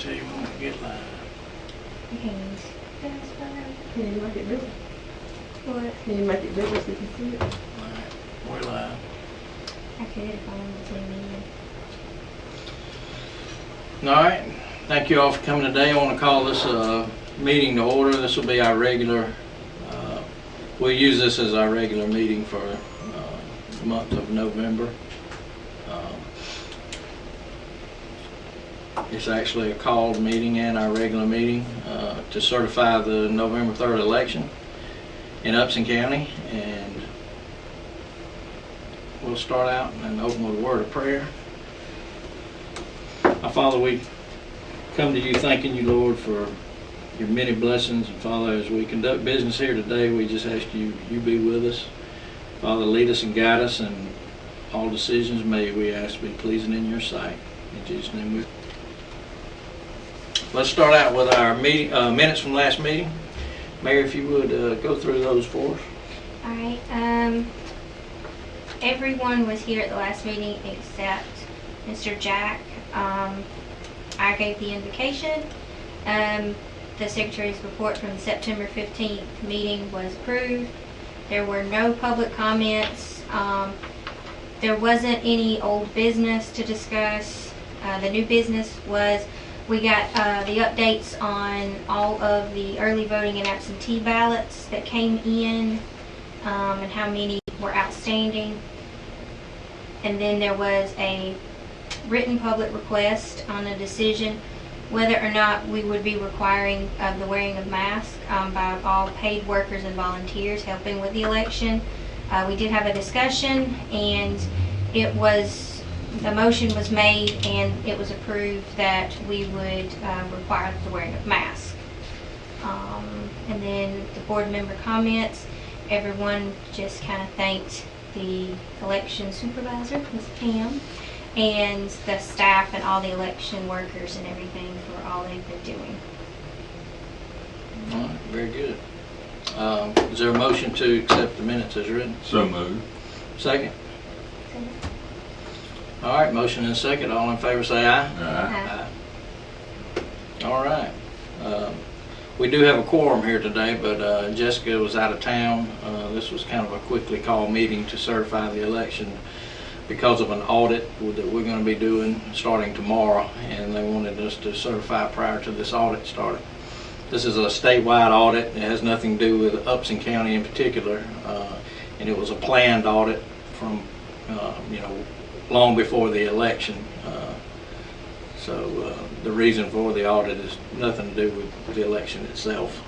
tell you when we get live. Can you make it bigger? What? Can you make it bigger so you can see it? Alright, we're live. I could if I wanted to meeting. Alright, thank you all for coming today. I want to call this meeting to order. This will be our regular, we'll use this as our regular meeting for the month of November. It's actually a called meeting and our regular meeting to certify the November 3rd election in Upson County, and we'll start out and open with a word of prayer. Our Father, we come to you thanking you, Lord, for your many blessings, and Father, as we conduct business here today, we just ask you be with us. Father, lead us and guide us, and all decisions made, we ask to be pleasing in your sight. In Jesus' name we Let's start out with our meeting, minutes from last meeting. Mayor, if you would go through those for us. All right. Everyone was here at the last meeting except Mr. Jack. I gave the invocation. The Secretary's report from the September 15th meeting was approved. There were no public comments. There wasn't any old business to discuss. The new business was we got the updates on all of the early voting and absentee ballots that came in and how many were outstanding. And then there was a written public request on a decision whether or not we would be requiring the wearing of masks by all paid workers and volunteers helping with the election. We did have a discussion, and the motion was made and it was approved that we would require the wearing of masks. And then the board member comments, everyone just kind of thanked the election supervisor, Ms. Pam, and the staff and all the election workers and everything for all they've been doing. All right, very good. Is there a motion to accept the minutes as written? So moved. Second? All right, motion and second. All in favor say aye. Aye. Aye. All right. We do have a quorum here today, but Jessica was out of town. This was kind of a quickly called meeting to certify the election because of an audit that we're going to be doing starting tomorrow, and they wanted us to certify prior to this audit starting. This is a statewide audit. It has nothing to do with Upson County in particular, and it was a planned audit from long before the election. So the reason for the audit is nothing to do with the election itself.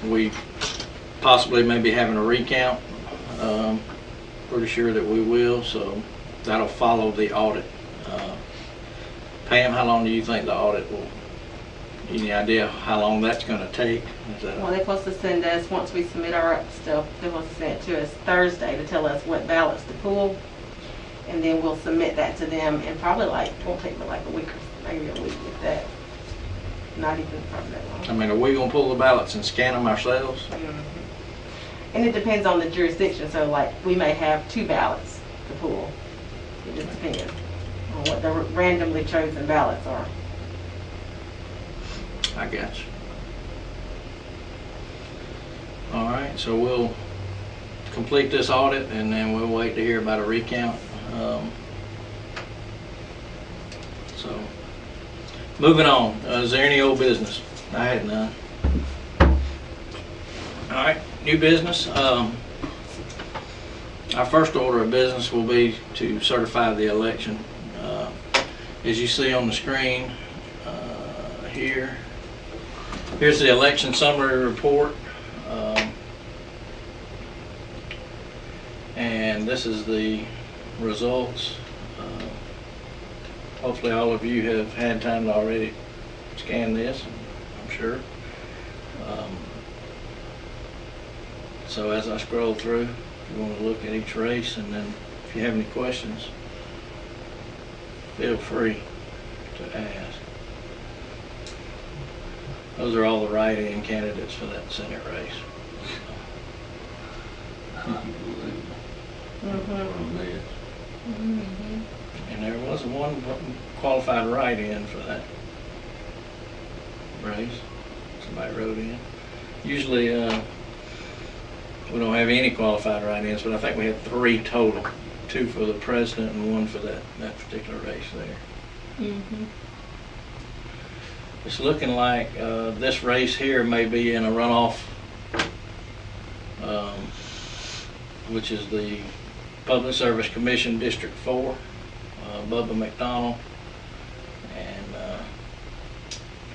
We possibly may be having a recount. Pretty sure that we will, so that'll follow the audit. Pam, how long do you think the audit will, any idea how long that's going to take? Well, they're supposed to send us, once we submit our stuff, they're supposed to send it to us Thursday to tell us what ballots to pull. And then we'll submit that to them, and probably won't take but like a week or maybe a week if that. Not even probably that long. I mean, are we going to pull the ballots and scan them ourselves? Mm-hmm. And it depends on the jurisdiction, so like we may have 2 ballots to pull. It just depends on what the randomly chosen ballots are. I got you. All right, so we'll complete this audit and then we'll wait to hear about a recount. So, moving on. Is there any old business? I had none. All right, new business. Our first order of business will be to certify the election. As you see on the screen here's the election summary report. And this is the results. Hopefully all of you have had time to already scan this, I'm sure. So as I scroll through, if you want to look at each race, and then if you have any questions, feel free to ask. Those are all the write-in candidates for that Senate race. Unbelievable. Mm-hmm. From this. Mm-hmm. And there was one qualified write-in for that race. Somebody wrote in. Usually, we don't have any qualified write-ins, but I think we had 3 total. 2 for the president and 1 for that particular race there. It's looking like this race here may be in a runoff, which is the Public Service Commission District 4, Bubba McDonald and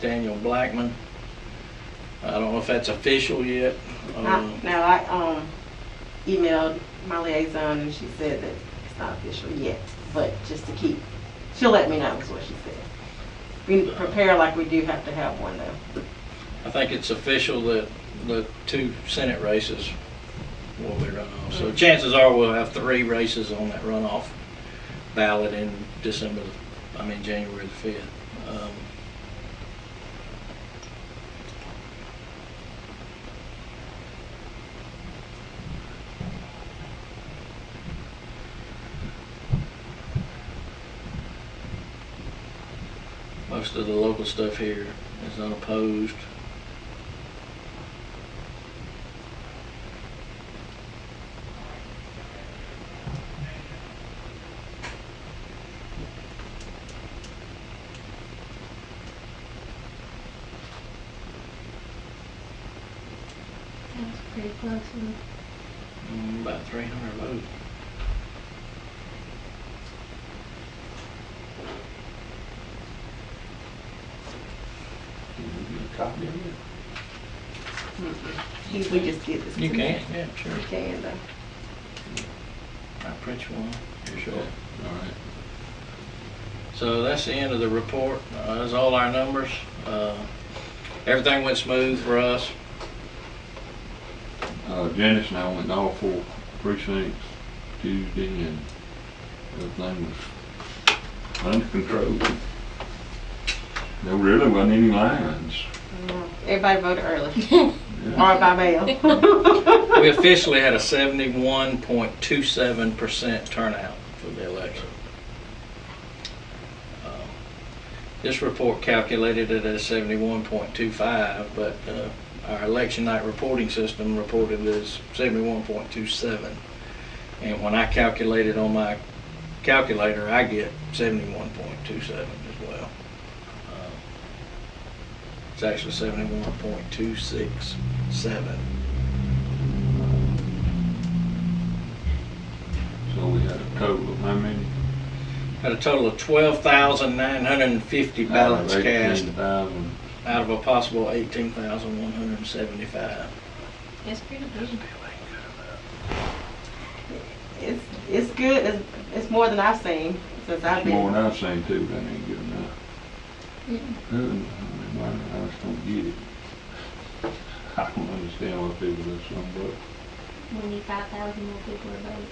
Daniel Blackman. I don't know if that's official yet. Now, I emailed my liaison and she said that it's not official yet, but just to keep, she'll let me know is what she said. We prepare like we do have to have one though. I think it's official that the 2 Senate races will be run off. So chances are we'll have 3 races on that runoff ballot in January the 5th. Most of the local stuff here is unopposed. That was pretty close, wasn't it? About 300 votes. Copy of it. We just get this. You can, yeah, sure. You can though. I'll print you one. You sure? All right. So that's the end of the report. That's all our numbers. Everything went smooth for us. Janice and I went to all 4 precincts Tuesday and everything was under control. There really wasn't any lines. Everybody voted early. Yeah. Or by mail. We officially had a 71.27% turnout for the election. This report calculated it as 71.25, but our election night reporting system reported it as 71.27. And when I calculate it on my calculator, I get 71.27 as well. It's actually 71.267. So we had a total of how many? Had a total of 12,950 ballots cast 18,000. out of a possible 18,175. That's pretty good. It's good. It's more than I've seen since I've been. More than I've seen too, that ain't good enough. I just don't get it. I don't understand why people do something, but We need 5,000 more people to vote.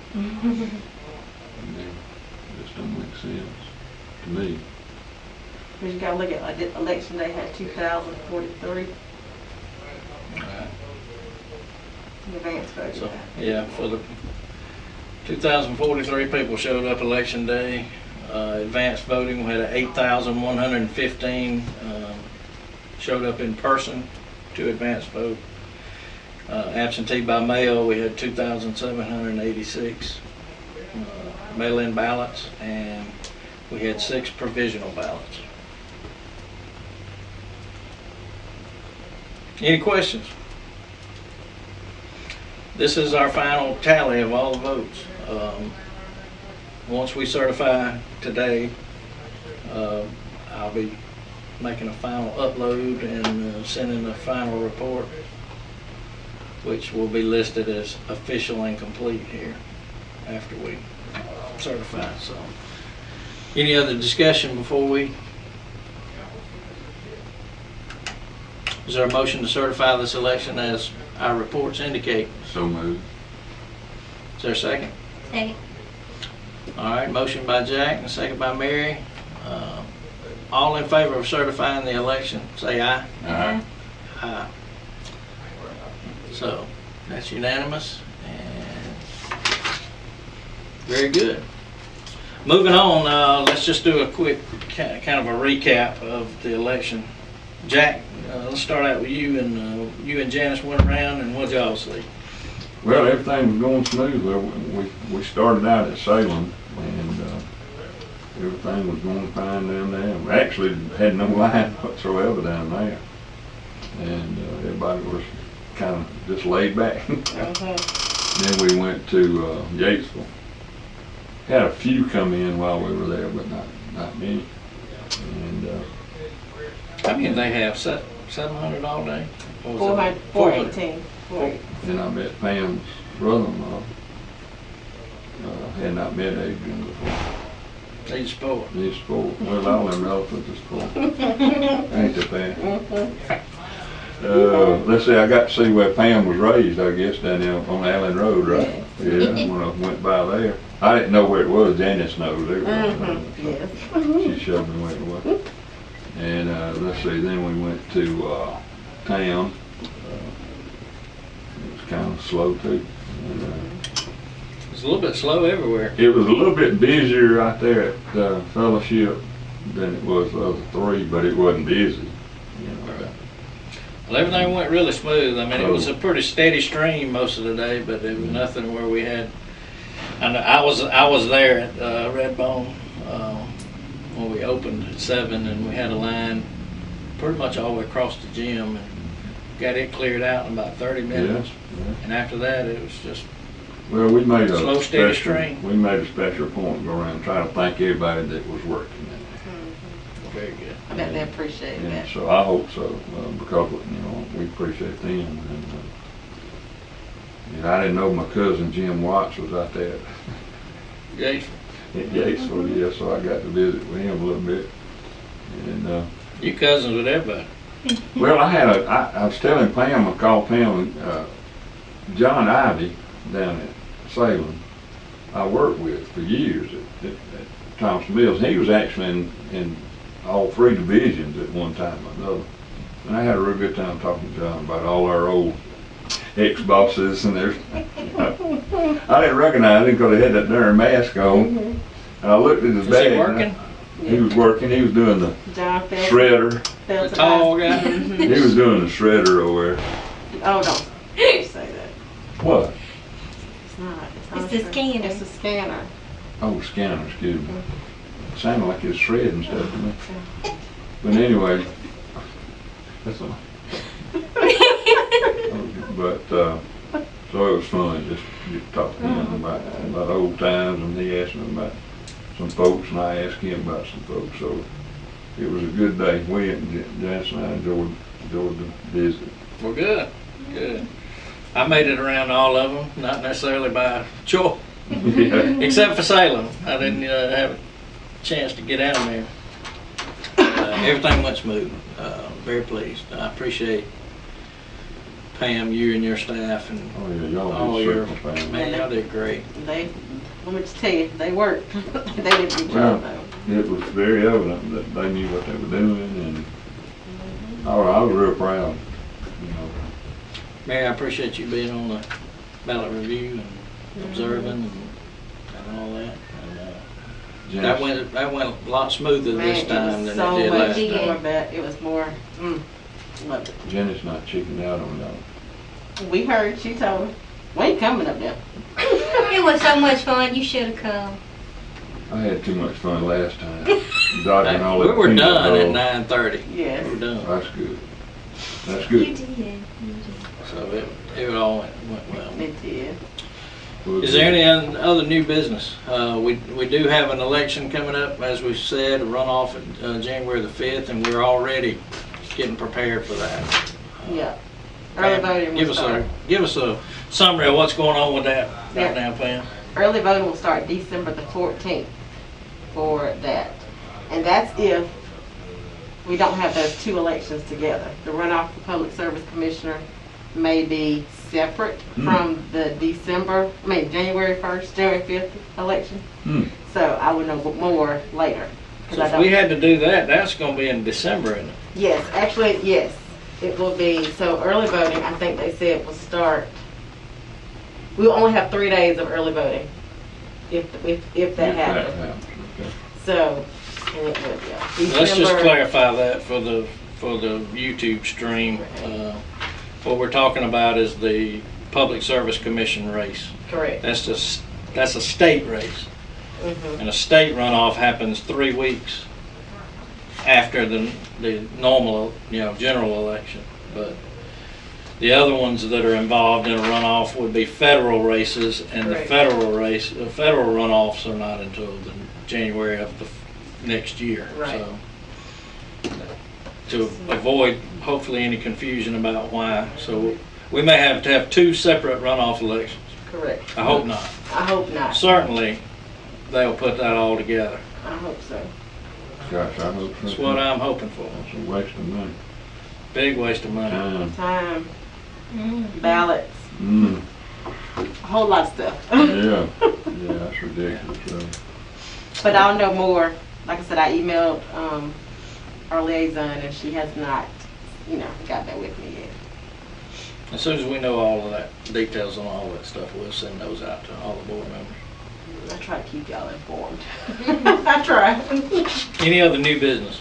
they just don't make sense to me. Because you gotta look at, like, the election day had 2,043 advance voting. So, yeah, for the 2,043 people showed up election day. Advanced voting, we had 8,115 showed up in person to advance vote. Absentee by mail, we had 2,786 mail-in ballots, and we had 6 provisional ballots. Any questions? This is our final tally of all the votes. Once we certify today, I'll be making a final upload and sending the final report, which will be listed as official and complete here after we certify. So, any other discussion before we? Is there a motion to certify this election as our reports indicate? So moved. Is there a second? Second. All right, motion by Jack and a second by Mary. All in favor of certifying the election, say aye. Aye. Aye. So, that's unanimous and very good. Moving on, let's just do a quick kind of a recap of the election. Jack, let's start out with you, and you and Janice went around, and what y'all see? Well, everything was going smooth. We started out at Salem, and everything was going fine down there. We actually had no line whatsoever down there, and everybody was kind of just laid back. Then we went to Yatesville. Had a few come in while we were there, but not many. And How many they have? 700 all day? 418. then I met Pam's brother-in-law. Had not met Adrian before. He's spoiled. He's spoiled. Well, all them relatives are spoiled. Ain't that bad? Let's see, I got to see where Pam was raised, I guess, down there on Allen Road, right? Yeah, when I went by there. I didn't know where it was. Janice knows everywhere. Yes. She showed me where it was. And let's see, then we went to town. It was kind of slow too. And, It's a little bit slow everywhere. it was a little bit busier right there at Fellowship than it was the other three, but it wasn't busy. You know. Well, everything went really smooth. I mean, it was a pretty steady stream most of the day, but there was nothing where we had. And I was there at Redbone when we opened at 7, and we had a line pretty much all the way across the gym, and got it cleared out in about 30 minutes. Yeah. And after that, it was just Well, we made a slow, steady special, stream. we made a special point to go around and try to thank everybody that was working. Very good. I bet they appreciate And that. so I hope so, because, we appreciate them. And I didn't know my cousin Jim Watts was out there Yes. at Yatesville, yeah, so I got to visit with him a little bit. And, You cousins with everybody. well, I was telling Pam, I called Pam, John Ivy down at Salem, I worked with for years at Thompson Mills. He was actually in all 3 divisions at one time or another. And I had a real good time talking to John about all our old ex-bosses and everything. I didn't recognize him because he had that darn mask on. And I looked at his Was bag. he working? He was working. He was doing the John Felton. shredder. The tall guy? He was doing the shredder over there. Oh, don't say that. What? It's not. It's the scanner. It's the scanner. Oh, scanner, excuse me. Sounded like it was shredding stuff to me. But anyway, that's all. But, so it was fun just to talk to him about old times, and he asked me about some folks, and I asked him about some folks. So it was a good day. We and Janice and I enjoyed the visit. Well, good. Good. I made it around all of them, not necessarily by choice, Yeah. except for Salem. I didn't have a chance to get out of there. Everything went smooth. Very pleased. I appreciate Pam, you and your staff, and Oh yeah, y'all all did your circle family. man, y'all did great. Let me just tell you, they worked. They did a good Well, job though. it was very evident that they knew what they were doing, and I was real proud. Mary, I appreciate you being on the ballot review and observing and all that. And, that went a lot smoother this time than it did last much time. more better. It was more. Loved it. Jenny's not chickened out on y'all. We heard. She told me. We ain't coming up there. It was so much fun. You should have come. I had too much fun last time. Dodging all We that were peanut done butter. at 9:30. Yes. We were done. That's good. That's You good. did. You did. So it all went well. It did. Is there any other new business? We do have an election coming up, as we said, a runoff at January the 5th, and we're already getting prepared for that. Yeah. Early voting will start. Give us a summary of what's going on with that Yeah. right now, Pam. Early voting will start December the 14th for that. And that's if we don't have those 2 elections together. The runoff for Public Service Commissioner may be separate from the January 1st, January 5th election. So I will know more later. So if we had to do that, that's going to be in December, isn't it? Yes, actually, yes. It will be, so early voting, I think they said will start, we will only have 3 days of early voting. if that happens. Okay. So, and it would, yeah. Let's just December- clarify that for the YouTube stream. What we're talking about is the Public Service Commission race. Correct. That's a state race. Mhm. And a state runoff happens 3 weeks after the normal, general election. But the other ones that are involved in a runoff would be federal races, and Correct. the federal runoffs are not until the January of the next year. Right. So to avoid hopefully any confusion about why, so we may have to have 2 separate runoff elections. Correct. I hope not. I hope not. Certainly, they'll put that all together. I hope so. Gosh, I hope so. That's what I'm hoping for. That's a waste of money. Big waste of money. Time, Mhm. ballots, Mm. a whole lot of stuff. Yeah, that's ridiculous. Really. But I'll know more. Like I said, I emailed our liaison, and she has not, got that with me yet. As soon as we know all of that, details on all that stuff, we'll send those out to all the board members. I try to keep y'all informed. I try. Any other new business?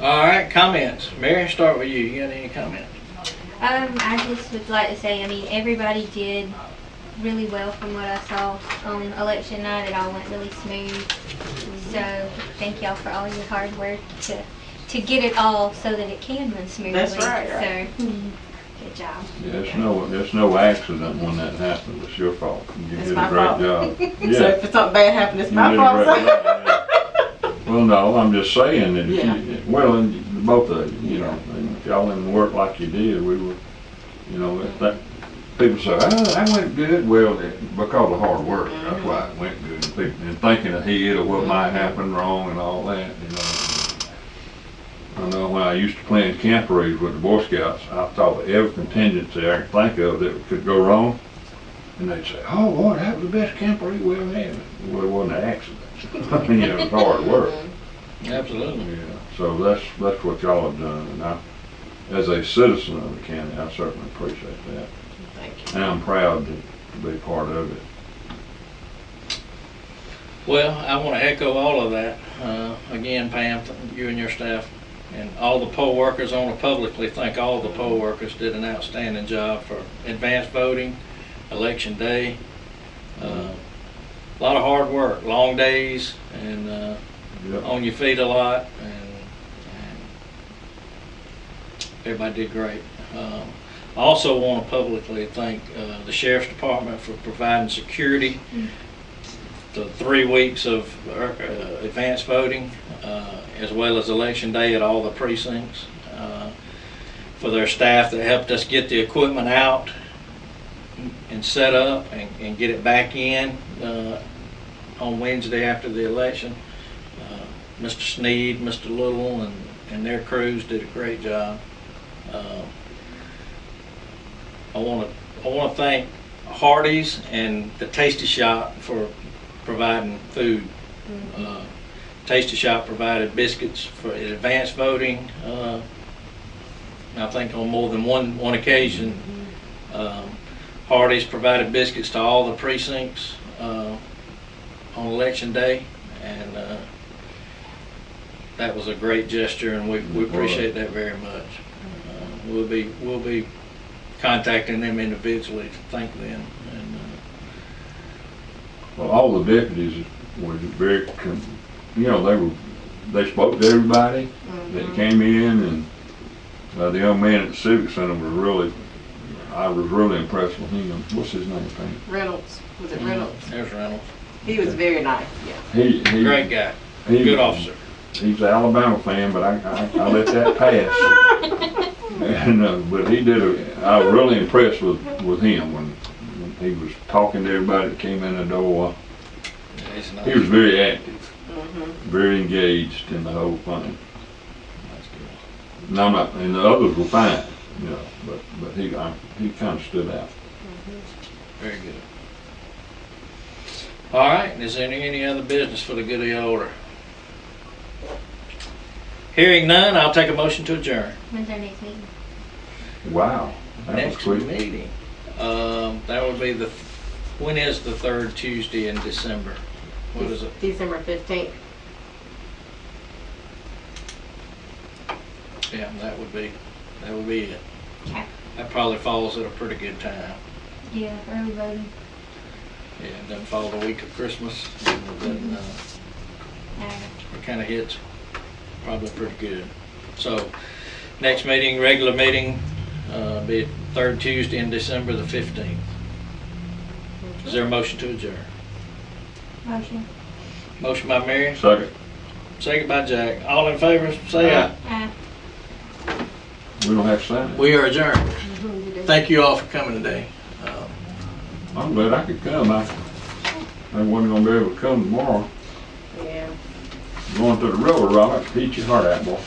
All right, comments. Mary, start with you. You got any comments? I just would like to say, everybody did really well from what I saw on election night. It all went really smooth. So thank y'all for all your hard work to get it all so that it can run smoothly. That's right. So good job. Yeah, it's no accident when that happened. It's your fault. You It's did my a great fault. job. So if something bad happened, it's my You did a fault. great job, yeah. Well, no, I'm just saying that Yeah. and both of you, and if y'all didn't work like you did, we were, people say, that went good. Well, because of hard work, that's why it went good. And thinking ahead of what might happen wrong and all that, I know when I used to plan camp parades with the Boy Scouts, I thought of every contingency I could think of that could go wrong. And they'd say, oh boy, that was the best camp parade we ever had. Well, it wasn't an accident. It was hard work. Absolutely. Yeah, so that's what y'all have done, and I, as a citizen of the county, I certainly appreciate that. Thank you. And I'm proud to be part of it. Well, I want to echo all of that. Again, Pam, you and your staff, and all the poll workers, I want to publicly thank all the poll workers did an outstanding job for advanced voting, election day. A lot of hard work, long days, and Yep. on your feet a lot, and everybody did great. I also want to publicly thank the Sheriff's Department for providing security the 3 weeks of advanced voting, as well as election day at all the precincts, for their staff that helped us get the equipment out and set up and get it back in on Wednesday after the election. Mr. Sneed, Mr. Little, and their crews did a great job. I want to thank Hardee's and the Tasty Shop for providing food. Tasty Shop provided biscuits for advanced voting. I think on more than one occasion. Hardee's provided biscuits to all the precincts on election day, and that was a great gesture, and we appreciate that very much. We'll be contacting them individually to thank them. And, Well, all the deputies were very, they spoke to everybody that came in, and the young man at the Civic Center I was really impressed with him. What's his name, Pam? Reynolds. Was it Reynolds? There's Reynolds. He was very nice, yeah. He Great guy. he- Good officer. He's an Alabama fan, but I let that pass. And, but I was really impressed with him when he was talking to everybody that came in the door. Yeah, he's nice. He was very active, Mm-hmm. very engaged in the whole thing. That's good. And and the others were fine, but he kind of stood out. Very good. All right, is there any other business for the good of the order? Hearing none, I'll take a motion to adjourn. When's our next meeting? Wow, that was Next quick. meeting, that would be the When is the third Tuesday in December? What is it? December 15th. Yeah, that would be it. Okay. That probably falls at a pretty good time. Yeah, early voting. Yeah, it doesn't fall the week of Christmas, and then it kind of hits probably pretty good. So, next meeting, regular meeting, be third Tuesday in December, the 15th. Is there a motion to adjourn? Motion. Motion by Mary, Second. second by Jack. All in favor, say aye. We don't have to sign it. We are adjourned. Mhm. Thank you all for coming today. I'm glad I could come. I wasn't gonna be able to come tomorrow. Yeah. Going to the railroad, I'll have to beat your heart out, boy.